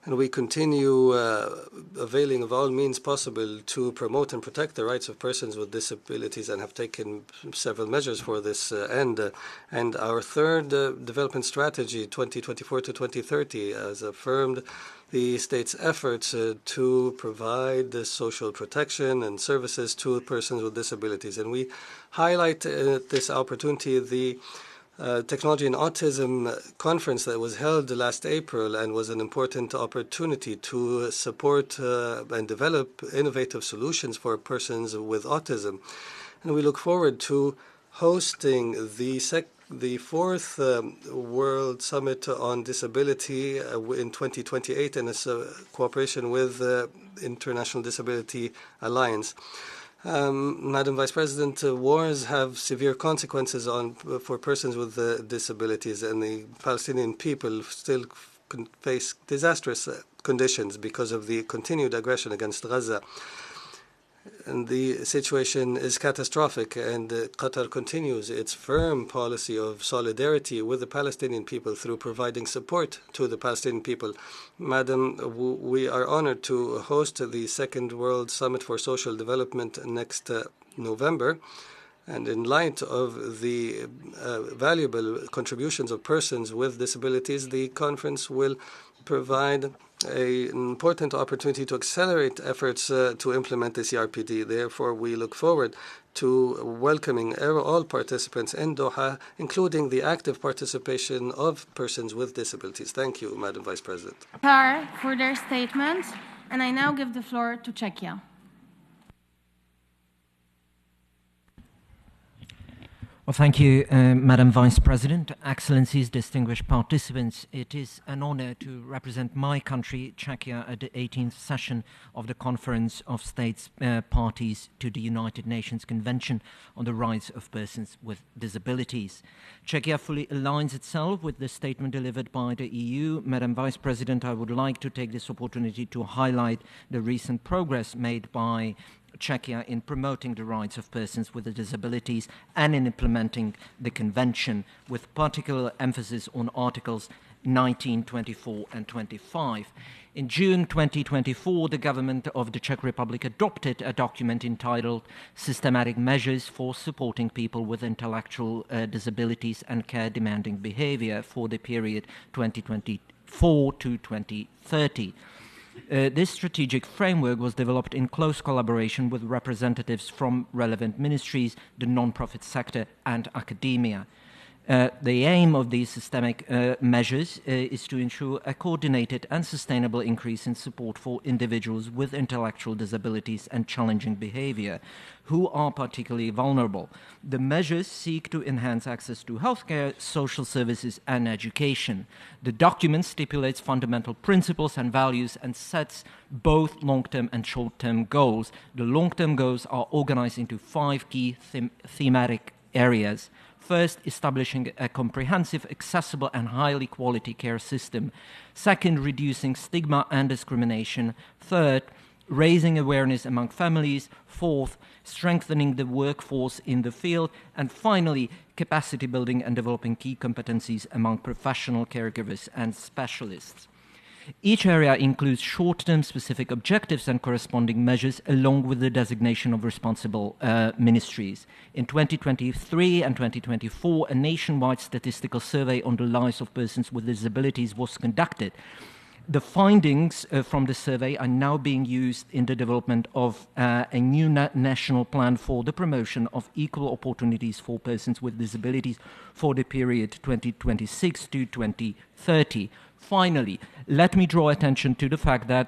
And we continue availing of all means possible to promote and protect the rights of persons with disabilities, and have taken several measures for this end. And our third development strategy, 2024 to 2030, has affirmed the state's efforts to provide social protection and services to persons with disabilities. And we highlight at this opportunity the Technology and Autism conference that was held last April, and was an important opportunity to support and develop innovative solutions for persons with autism. And we look forward to hosting the fourth World Summit on Disability in 2028 in cooperation with the International Disability Alliance. Madam Vice President, wars have severe consequences for persons with disabilities, and the Palestinian people still face disastrous conditions because of the continued aggression against Gaza. And the situation is catastrophic, and Qatar continues its firm policy of solidarity with the Palestinian people through providing support to the Palestinian people. Madam, we are honored to host the Second World Summit for Social Development next November. And in light of the valuable contributions of persons with disabilities, the conference will provide an important opportunity to accelerate efforts to implement the CRPD. Therefore, we look forward to welcoming all participants in Doha, including the active participation of persons with disabilities. Thank you, Madam Vice President. For their statement, and I now give the floor to Czechia. Well, thank you, Madam Vice President, Excellencies, distinguished participants. It is an honor to represent my country, Czechia, at the 18th session of the Conference of States Parties to the United Nations Convention on the Rights of Persons with Disabilities. Czechia fully aligns itself with the statement delivered by the EU. Madam Vice President, I would like to take this opportunity to highlight the recent progress made by Czechia in promoting the rights of persons with disabilities and in implementing the convention, with particular emphasis on Articles 19, 24 and 25. In June 2024, the government of the Czech Republic adopted a document entitled Systematic Measures for Supporting People with Intellectual Disabilities and Care-Demanding Behavior for the period 2024 to 2030. This strategic framework was developed in close collaboration with representatives from relevant ministries, the non-profit sector and academia. The aim of these systemic measures is to ensure a coordinated and sustainable increase in support for individuals with intellectual disabilities and challenging behavior, who are particularly vulnerable. The measures seek to enhance access to healthcare, social services, and education. The document stipulates fundamental principles and values and sets both long-term and short-term goals. The long-term goals are organized into 5 key thematic areas. First, establishing a comprehensive, accessible, and highly quality care system. Second, reducing stigma and discrimination. Third, raising awareness among families. Fourth, strengthening the workforce in the field. And finally, capacity building and developing key competencies among professional caregivers and specialists. Each area includes short-term specific objectives and corresponding measures, along with the designation of responsible ministries. In 2023 and 2024, a nationwide statistical survey on the lives of persons with disabilities was conducted. The findings from the survey are now being used in the development of a new national plan for the promotion of equal opportunities for persons with disabilities for the period 2026 to 2030. Finally, let me draw attention to the fact that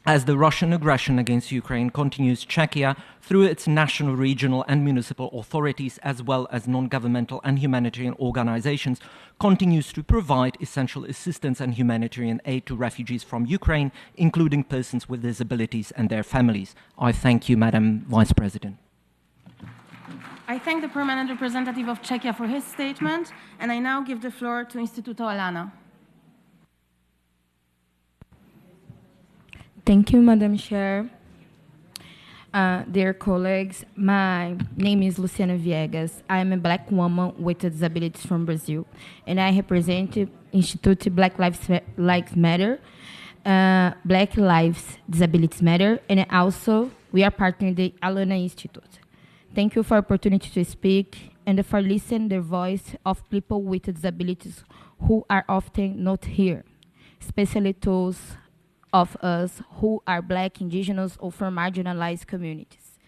as the Russian aggression against Ukraine continues, Czechia, through its national, regional and municipal authorities, as well as non-governmental and humanitarian organizations, continues to provide essential assistance and humanitarian aid to refugees from Ukraine, including persons with disabilities and their families. I thank you, Madam Vice President. I thank the permanent representative of Czechia for his statement, and I now give the floor to Instituto Alana. Thank you, Madam Chair. Dear colleagues, my name is Luciana Viegas. I am a Black woman with disabilities from Brazil, and I represent Institute Black Lives Matter, Black Lives Disabilities Matter, and also we are partnering the Alana Institute. Thank you for the opportunity to speak and for listening to the voice of people with disabilities who are often not here, especially those of us who are Black, Indigenous, or from marginalized communities.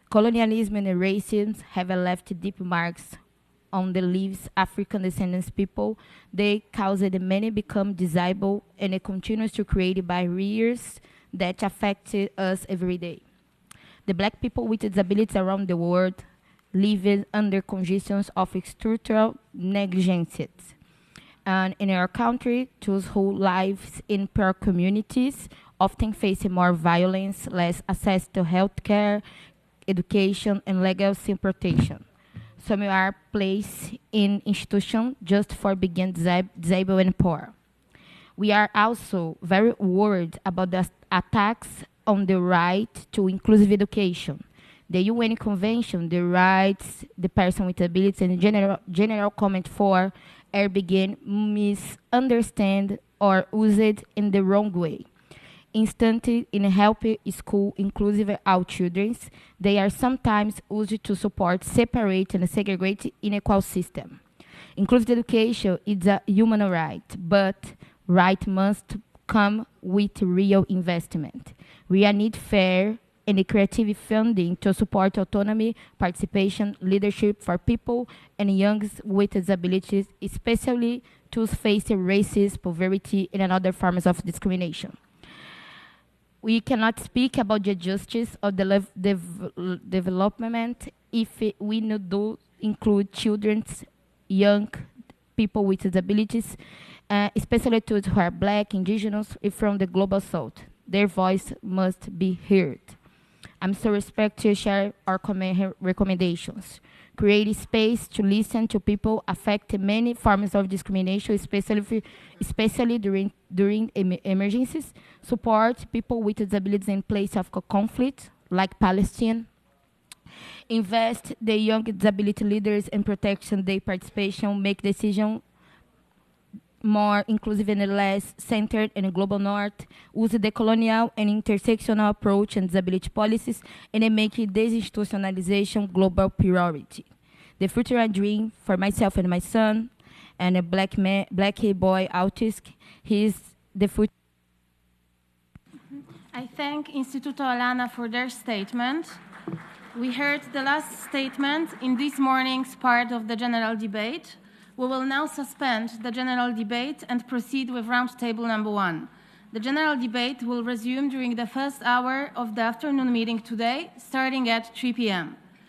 Colonialism and racism have left deep marks on the lives of African descendants people. They caused many become disabled, and it continues to create barriers that affect us every day. The Black people with disabilities around the world live under conditions of structural negligence. And in our country, those who live in poor communities often face more violence, less access to health care, education, and legal protection. Some are placed in institutions just for being disabled and poor. We are also very worried about the attacks on the right to inclusive education. The UN Convention, the rights, the person with abilities, and general comment for are being misunderstood or used in the wrong way. Instantly, in helping school inclusive all children, they are sometimes used to support separate and segregate inequal system. Inclusive education is a human right, but right must come with real investment. We need fair and creative funding to support autonomy, participation, leadership for people and young with disabilities, especially those facing racism, poverty, and other forms of discrimination. We cannot speak about the justice of the development if we do include children, young people with disabilities, especially those who are Black, Indigenous, from the Global South. Their voice must be heard. I'm so respect to share our recommendations. Create space to listen to people affected many forms of discrimination, especially during emergencies. Support people with disabilities in place of conflict, like Palestine. Invest the young disability leaders and protection their participation, make decisions more inclusive and less centered in the global north, use the colonial and intersectional approach and disability policies, and then make desinstitutionalization global priority. The future I dream for myself and my son, and a black boy autist, he's the future. I thank Instituto Alana for their statement. We heard the last statement in this morning's part of the general debate. We will now suspend the general debate and proceed with roundtable number 1. The general debate will resume during the first hour of the afternoon meeting today, starting at 3 p.m.